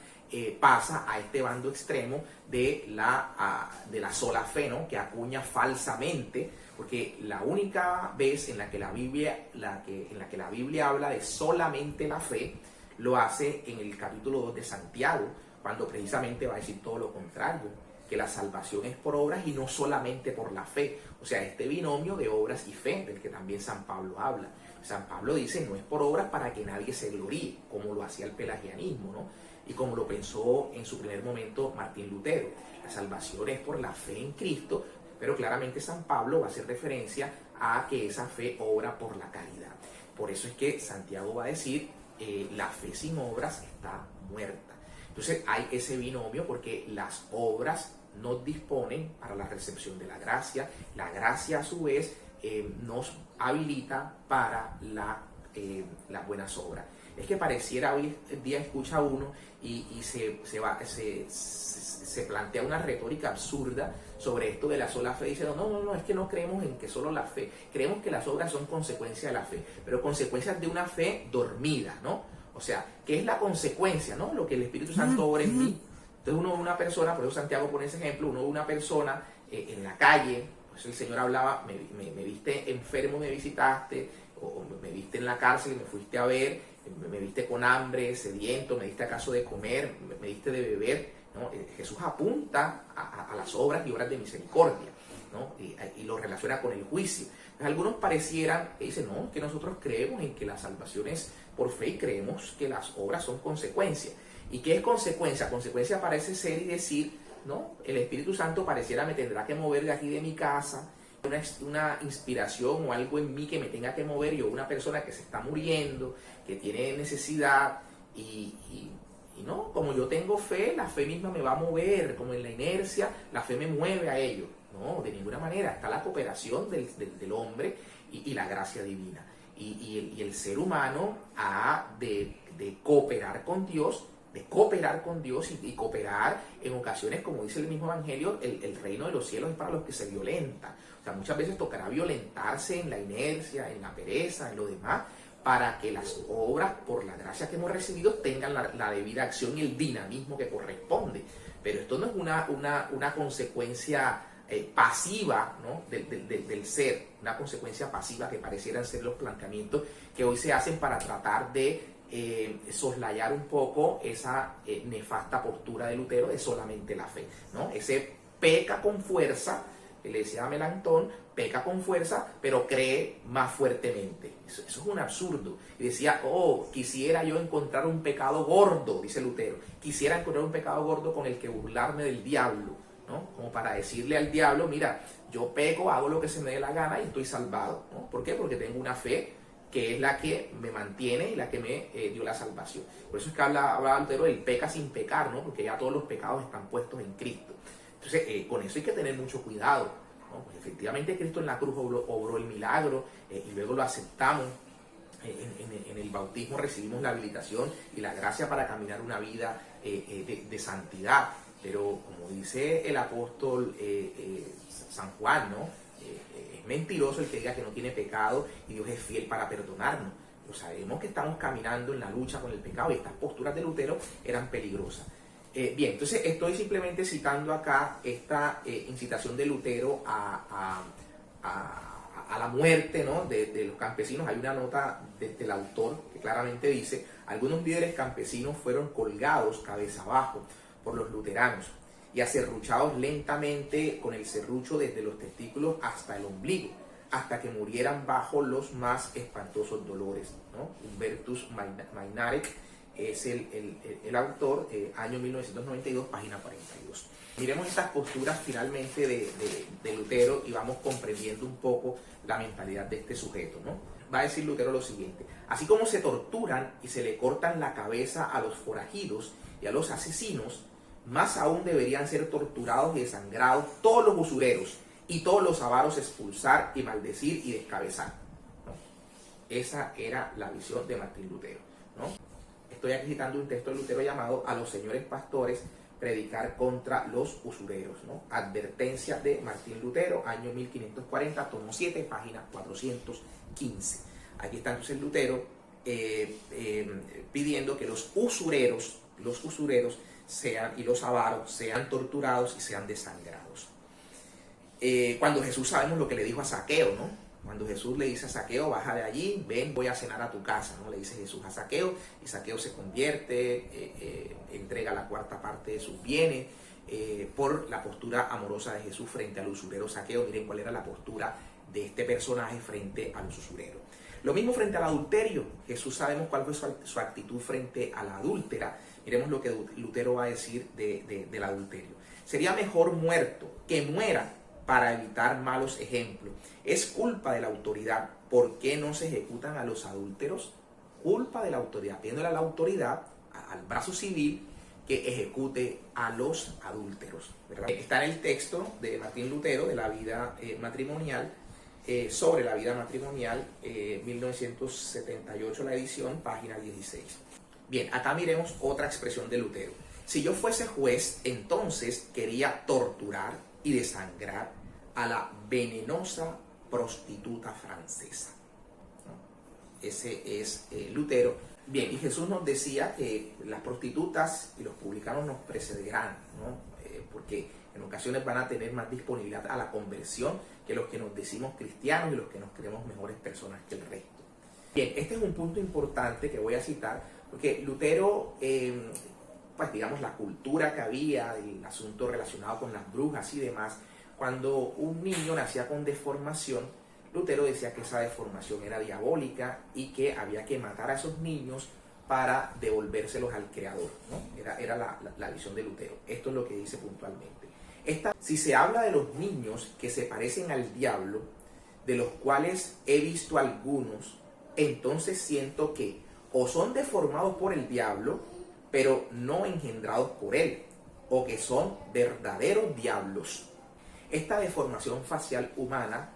Speaker 1: pasa a este bando extremo de la sola fe, ¿no?, que acuña falsamente, porque la única vez en la que la Biblia habla de solamente la fe, lo hace en el capítulo 2 de Santiago, cuando precisamente va a decir todo lo contrario, que la salvación es por obras y no solamente por la fe. O sea, este binomio de obras y fe, del que también San Pablo habla. San Pablo dice: no es por obras para que nadie se gloríe, como lo hacía el pelagianismo, ¿no?, y como lo pensó en su primer momento Martín Lutero. La salvación es por la fe en Cristo, pero claramente San Pablo va a hacer referencia a que esa fe obra por la caridad. Por eso es que Santiago va a decir: la fe sin obras está muerta. Entonces hay ese binomio, porque las obras nos disponen para la recepción de la gracia a su vez nos habilita para las buenas obras. Es que pareciera hoy en día escucha uno y se plantea una retórica absurda sobre esto de la sola fe, diciendo, no, es que no creemos en que solo la fe, creemos que las obras son consecuencia de la fe, pero consecuencias de una fe dormida, ¿no? O sea, ¿qué es la consecuencia, no? Lo que el Espíritu Santo obra en mí. Entonces uno ve una persona, por eso Santiago pone ese ejemplo, uno ve una persona en la calle, pues el Señor hablaba, me viste enfermo, me visitaste, o me viste en la cárcel y me fuiste a ver, me viste con hambre, sediento, me diste acaso de comer, me diste de beber, ¿no? Jesús apunta a las obras y obras de misericordia, ¿no? Y lo relaciona con el juicio. Entonces, algunos parecieran que dicen, no, que nosotros creemos en que la salvación es por fe y creemos que las obras son consecuencia. ¿Y qué es consecuencia? Consecuencia parece ser y decir, ¿no? El Espíritu Santo pareciera me tendrá que mover de aquí de mi casa, una inspiración o algo en mí que me tenga que mover, yo una persona que se está muriendo, que tiene necesidad y no, como yo tengo fe, la fe misma me va a mover, como en la inercia, la fe me mueve a ello. No, de ninguna manera, está la cooperación del hombre y la gracia divina. Y el ser humano ha de cooperar con Dios, y cooperar en ocasiones, como dice el mismo Evangelio, el reino de los cielos es para los que se violentan. O sea, muchas veces tocará violentarse en la inercia, en la pereza, en lo demás, para que las obras, por la gracia que hemos recibido, tengan la debida acción y el dinamismo que corresponde. Pero esto no es una consecuencia pasiva, ¿no? del ser, una consecuencia pasiva que parecieran ser los planteamientos que hoy se hacen para tratar de soslayar un poco esa nefasta postura de Lutero de solamente la fe, ¿no? Ese peca con fuerza, que le decía a Melanchthon, peca con fuerza, pero cree más fuertemente. Eso es un absurdo. Y decía, quisiera yo encontrar un pecado gordo, dice Lutero, quisiera encontrar un pecado gordo con el que burlarme del diablo, ¿no? Como para decirle al diablo, mira, yo peco, hago lo que se me dé la gana y estoy salvado, ¿no? ¿Por qué? Porque tengo una fe que es la que me mantiene y la que me dio la salvación. Por eso es que habla Lutero del peca sin pecar, ¿no? Porque ya todos los pecados están puestos en Cristo. Entonces, con eso hay que tener mucho cuidado, ¿no? Pues efectivamente Cristo en la cruz obró el milagro y luego lo aceptamos. En el bautismo recibimos la habilitación y la gracia para caminar una vida de santidad. Pero como dice el apóstol San Juan, ¿no? Es mentiroso el que diga que no tiene pecado y Dios es fiel para perdonarnos. Pero sabemos que estamos caminando en la lucha con el pecado y estas posturas de Lutero eran peligrosas. Bien, entonces estoy simplemente citando acá esta incitación de Lutero a la muerte, ¿no? de los campesinos. Hay una nota del autor que claramente dice, algunos líderes campesinos fueron colgados cabeza abajo por los luteranos y aserruchados lentamente con el serrucho desde los testículos hasta el ombligo, hasta que murieran bajo los más espantosos dolores, ¿no? Hubertus Mainarek es el autor, año 1992, página 42. Miremos estas posturas finalmente de Lutero y vamos comprendiendo un poco la mentalidad de este sujeto, ¿no? Va a decir Lutero lo siguiente: así como se torturan y se le cortan la cabeza a los forajidos y a los asesinos, más aún deberían ser torturados y desangrados todos los usureros y todos los avaros, expulsar y maldecir y descabezar, ¿no? Esa era la visión de Martín Lutero, ¿no? Estoy aquí citando un texto de Lutero llamado A los señores pastores, predicar contra los usureros, ¿no? Advertencia de Martín Lutero, año 1540, tomo 7, página 415. Aquí está entonces Lutero pidiendo que los usureros sean, y los avaros sean torturados y sean desangrados. Cuando Jesús, sabemos lo que le dijo a Zaqueo, ¿no? Cuando Jesús le dice a Zaqueo, baja de allí, ven, voy a cenar a tu casa, ¿no? Le dice Jesús a Zaqueo, y Zaqueo se convierte, entrega la cuarta parte de sus bienes, por la postura amorosa de Jesús frente al usurero Zaqueo. Miren cuál era la postura de este personaje frente a los usureros. Lo mismo frente al adulterio. Jesús, sabemos cuál fue su actitud frente a la adúltera. Miremos lo que Lutero va a decir del adulterio. Sería mejor muerto que muera para evitar malos ejemplos. Es culpa de la autoridad. ¿Por qué no se ejecutan a los adúlteros? Culpa de la autoridad. Pidiéndole a la autoridad, al brazo civil, que ejecute a los adúlteros, ¿verdad? Está en el texto de Martín Lutero, de la vida matrimonial, sobre la vida matrimonial, 1978 la edición, página 16. Bien, acá miremos otra expresión de Lutero. Si yo fuese juez, entonces quería torturar y desangrar a la venenosa prostituta francesa. ¿No? Ese es Lutero. Bien, y Jesús nos decía que las prostitutas y los publicanos nos precederán, ¿no? Porque en ocasiones van a tener más disponibilidad a la conversión que los que nos decimos cristianos y los que nos creemos mejores personas que el resto. Bien, este es un punto importante que voy a citar, porque Lutero, pues digamos, la cultura que había, el asunto relacionado con las brujas y demás, cuando un niño nacía con deformación, Lutero decía que esa deformación era diabólica y que había que matar a esos niños para devolvérselos al Creador, ¿no? Era la visión de Lutero. Esto es lo que dice puntualmente. Si se habla de los niños que se parecen al diablo, de los cuales he visto algunos, entonces siento que o son deformados por el diablo, pero no engendrados por él, o que son verdaderos diablos. Esta deformación facial humana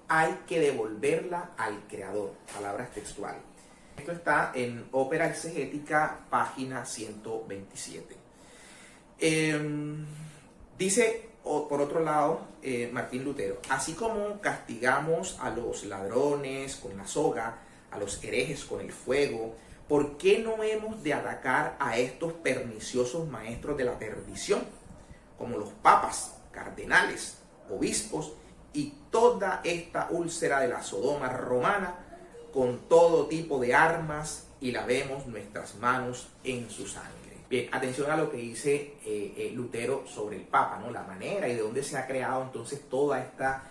Speaker 1: hay que devolverla al Creador. Palabras textuales. Esto está en Ópera Exegética, página 127. Dice, por otro lado, Martín Lutero, así como castigamos a los ladrones con la soga, a los herejes con el fuego, ¿por qué no hemos de atacar a estos perniciosos maestros de la perdición, como los papas, cardenales, obispos y toda esta úlcera de la Sodoma romana con todo tipo de armas y lavemos nuestras manos en su sangre? Bien, atención a lo que dice Lutero sobre el Papa, ¿no? La manera y de dónde se ha creado entonces toda esta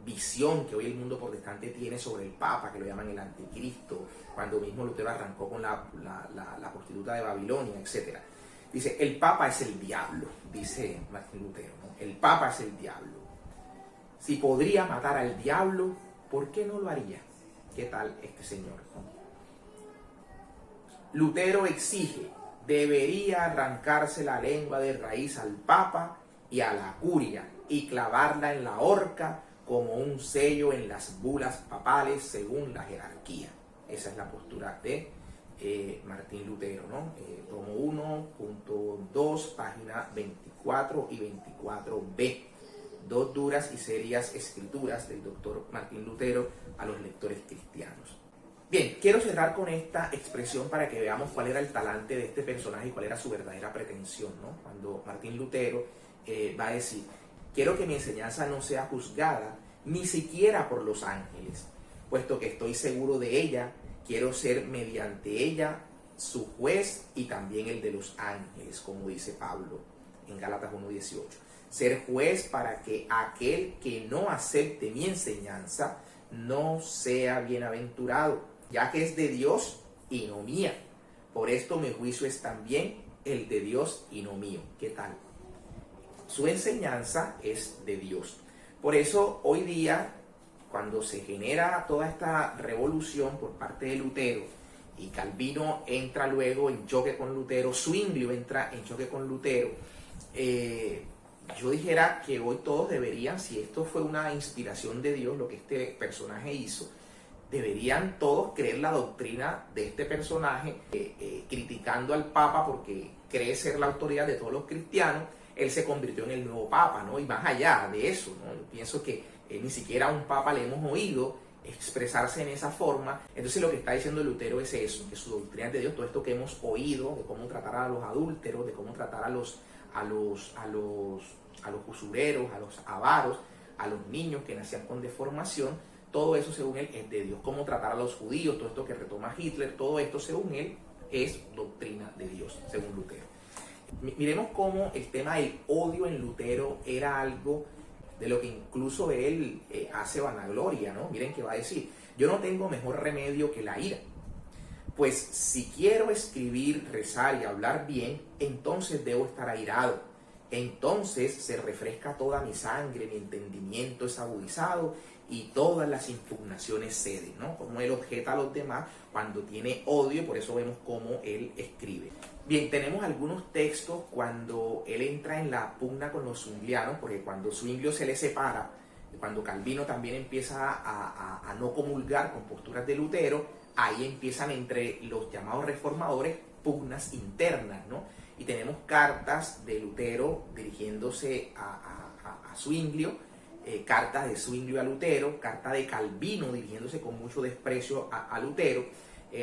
Speaker 1: visión que hoy el mundo protestante tiene sobre el Papa, que lo llaman el anticristo, cuando mismo Lutero arrancó con la prostituta de Babilonia, etc. Dice, el Papa es el diablo, dice Martín Lutero, ¿no? El Papa es el diablo. Si podría matar al diablo, ¿por qué no lo haría? ¿Qué tal este señor? Lutero exige, debería arrancarse la lengua de raíz al Papa y a la curia y clavarla en la horca como un sello en las bulas papales según la jerarquía. Esa es la postura de Martín Lutero, ¿no? Tomo 1.2, página 24 y 24b. Dos duras y serias escrituras del doctor Martín Lutero a los lectores cristianos. Bien, quiero cerrar con esta expresión para que veamos cuál era el talante de este personaje y cuál era su verdadera pretensión, ¿no? Cuando Martín Lutero va a decir, quiero que mi enseñanza no sea juzgada ni siquiera por los ángeles, puesto que estoy seguro de ella, quiero ser mediante ella su juez y también el de los ángeles, como dice Pablo en Gálatas 1:18. Ser juez para que aquel que no acepte mi enseñanza no sea bienaventurado, ya que es de Dios y no mía. Por esto mi juicio es también el de Dios y no mío. ¿Qué tal? Su enseñanza es de Dios. Por eso hoy día, cuando se genera toda esta revolución por parte de Lutero, y Calvino entra luego en choque con Lutero, Zwinglio entra en choque con Lutero, yo dijera que hoy todos deberían, si esto fue una inspiración de Dios, lo que este personaje hizo, deberían todos creer la doctrina de este personaje, criticando al Papa porque cree ser la autoridad de todos los cristianos. Él se convirtió en el nuevo Papa, ¿no? Y más allá de eso, ¿no? Yo pienso que ni siquiera a un Papa le hemos oído expresarse en esa forma. Entonces lo que está diciendo Lutero es eso, que su doctrina es de Dios, todo esto que hemos oído, de cómo tratar a los adúlteros, de cómo tratar a los usureros, a los avaros, a los niños que nacían con deformación, todo eso según él es de Dios. Cómo tratar a los judíos, todo esto que retoma Hitler, todo esto según él es doctrina de Dios, según Lutero. Miremos cómo el tema del odio en Lutero era algo de lo que incluso él hace vanagloria, ¿no? Miren qué va a decir, yo no tengo mejor remedio que la ira. Pues si quiero escribir, rezar y hablar bien, entonces debo estar airado. Entonces se refresca toda mi sangre, mi entendimiento es agudizado y todas las impugnaciones ceden, ¿no? Como él objeta a los demás cuando tiene odio, por eso vemos cómo él escribe. Bien, tenemos algunos textos cuando él entra en la pugna con los zwinglianos, porque cuando Zwinglio se le separa cuando Calvino también empieza a no comulgar con posturas de Lutero, ahí empiezan entre los llamados reformadores pugnas internas, ¿no? Y tenemos cartas de Lutero dirigiéndose a Zwinglio, cartas de Zwinglio a Lutero, carta de Calvino dirigiéndose con mucho desprecio a Lutero,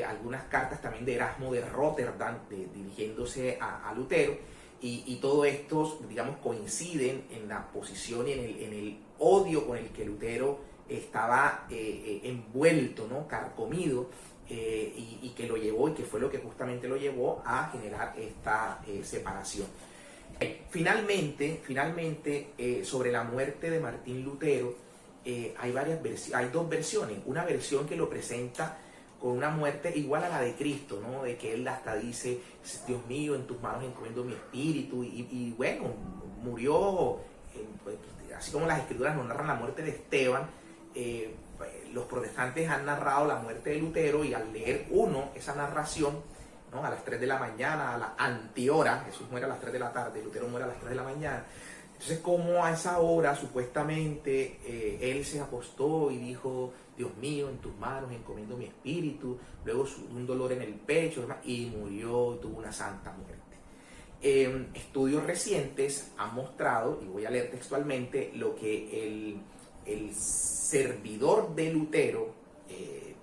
Speaker 1: algunas cartas también de Erasmo de Rotterdam dirigiéndose a Lutero, y todo esto, digamos, coinciden en la posición y en el odio con el que Lutero estaba envuelto, ¿no? Carcomido, y que lo llevó, y que fue lo que justamente lo llevó a generar esta separación. Finalmente, sobre la muerte de Martín Lutero, hay dos versiones. Una versión que lo presenta con una muerte igual a la de Cristo, ¿no? De que él hasta dice: Dios mío, en tus manos encomiendo mi espíritu, y bueno, murió, pues, así como las escrituras nos narran la muerte de Esteban. Los protestantes han narrado la muerte de Lutero, y al leer esa narración, ¿no? A las 3 de la mañana, a la antihora, Jesús muere a las 3 de la tarde, Lutero muere a las 3 de la mañana. Entonces, como a esa hora, supuestamente, él se acostó y dijo: Dios mío, en tus manos encomiendo mi espíritu, luego un dolor en el pecho, y murió, y tuvo una santa muerte. Estudios recientes han mostrado, y voy a leer textualmente, lo que el servidor de Lutero,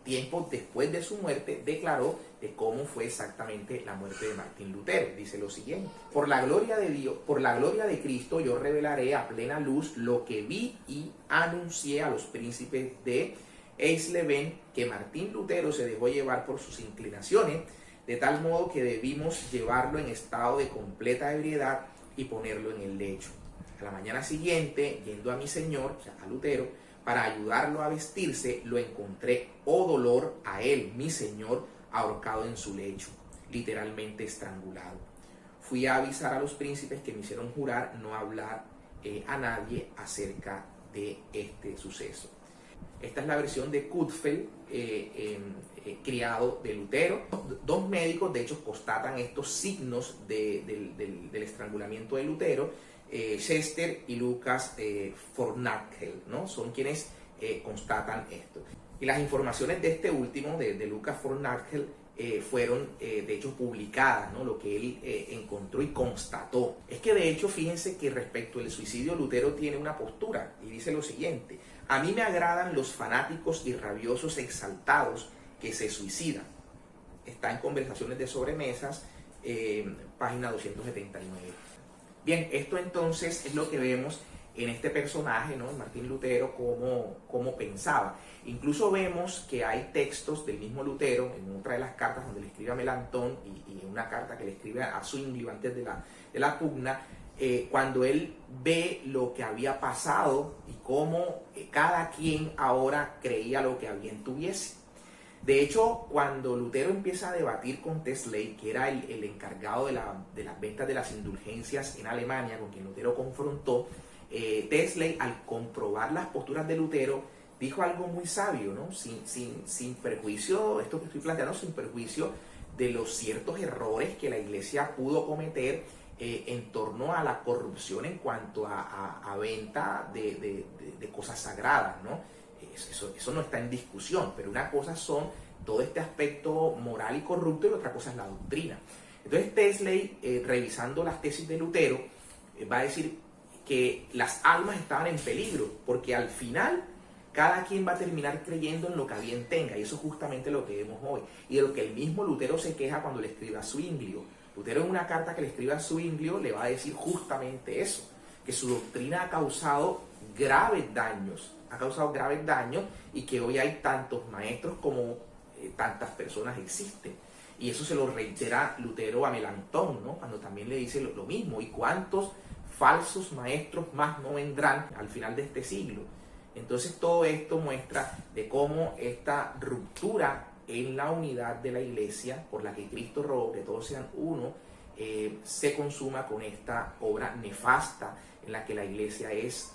Speaker 1: tiempo después de su muerte, declaró de cómo fue exactamente la muerte de Martín Lutero. Dice lo siguiente: por la gloria de Dios, por la gloria de Cristo, yo revelaré a plena luz lo que vi y anuncié a los príncipes de Eisleben, que Martín Lutero se dejó llevar por sus inclinaciones, de tal modo que debimos llevarlo en estado de completa ebriedad y ponerlo en el lecho. A la mañana siguiente, yendo a mi señor, o sea, a Lutero, para ayudarlo a vestirse, lo encontré, oh dolor, a él, mi señor, ahorcado en su lecho, literalmente estrangulado. Fui a avisar a los príncipes, que me hicieron jurar no hablar a nadie acerca de este suceso. Esta es la versión de Kutfeld, criado de Lutero. Dos médicos, de hecho, constatan estos signos del estrangulamiento de Lutero. Chester y Lucas Fornackel, ¿no? Son quienes constatan esto. Y las informaciones de este último, de Lucas Fornackel, fueron de hecho publicadas, ¿no? Lo que él encontró y constató. Es que de hecho, fíjense que respecto al suicidio, Lutero tiene una postura y dice lo siguiente: a mí me agradan los fanáticos y rabiosos exaltados que se suicidan. Está en Conversaciones de Sobremesas, página 279. Bien, esto entonces es lo que vemos en este personaje, ¿no? Martín Lutero, cómo pensaba. Incluso vemos que hay textos del mismo Lutero, en otra de las cartas donde le escribe a Melantón, y en una carta que le escribe a Zwinglio antes de la pugna, cuando él ve lo que había pasado y cómo cada quien ahora creía lo que a bien tuviese. De hecho, cuando Lutero empieza a debatir con Tesley, que era el encargado de las ventas de las indulgencias en Alemania, con quien Lutero confrontó, Tesley, al comprobar las posturas de Lutero, dijo algo muy sabio, ¿no? Sin perjuicio, esto que estoy planteando, sin perjuicio de los ciertos errores que la Iglesia pudo cometer en torno a la corrupción en cuanto a venta de cosas sagradas, ¿no? Eso no está en discusión, pero una cosa son todo este aspecto moral y corrupto, y otra cosa es la doctrina. Entonces Tesley, revisando las tesis de Lutero, va a decir que las almas estaban en peligro, porque al final cada quien va a terminar creyendo en lo que a bien tenga, y eso es justamente lo que vemos hoy, y de lo que el mismo Lutero se queja cuando le escribe a Zwinglio. Lutero, en una carta que le escribe a Zwinglio, le va a decir justamente eso, que su doctrina ha causado graves daños, y que hoy hay tantos maestros como tantas personas existen. Y eso se lo reitera Lutero a Melantón, ¿no? Cuando también le dice lo mismo: ¿y cuántos falsos maestros más no vendrán al final de este siglo? Entonces todo esto muestra de cómo esta ruptura en la unidad de la Iglesia, por la que Cristo rogó que todos sean uno, se consuma con esta obra nefasta en la que la Iglesia es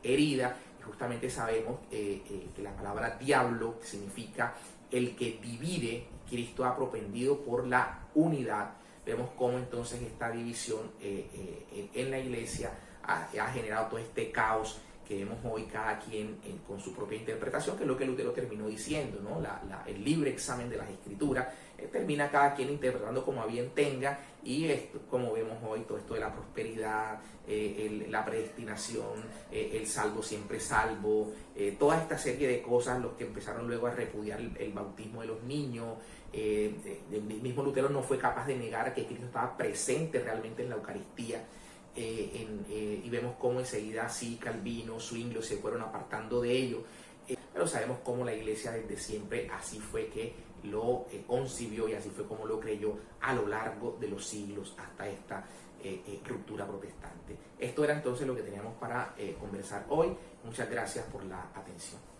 Speaker 1: herida. Y justamente sabemos que la palabra diablo significa el que divide. Cristo ha propendido por la unidad. Vemos cómo entonces esta división en la Iglesia ha generado todo este caos que vemos hoy cada quien con su propia interpretación, que es lo que Lutero terminó diciendo, ¿no? El libre examen de las escrituras, termina cada quien interpretando como a bien tenga, y esto, como vemos hoy, todo esto de la prosperidad, la predestinación, el salvo siempre salvo, toda esta serie de cosas, los que empezaron luego a repudiar el bautismo de los niños. El mismo Lutero no fue capaz de negar que Cristo estaba presente realmente en la Eucaristía. Y vemos cómo enseguida sí Calvino, Zwinglio se fueron apartando de ello, pero sabemos cómo la Iglesia desde siempre así fue que lo concibió, y así fue como lo creyó a lo largo de los siglos hasta esta ruptura protestante. Esto era entonces lo que teníamos para conversar hoy. Muchas gracias por la atención.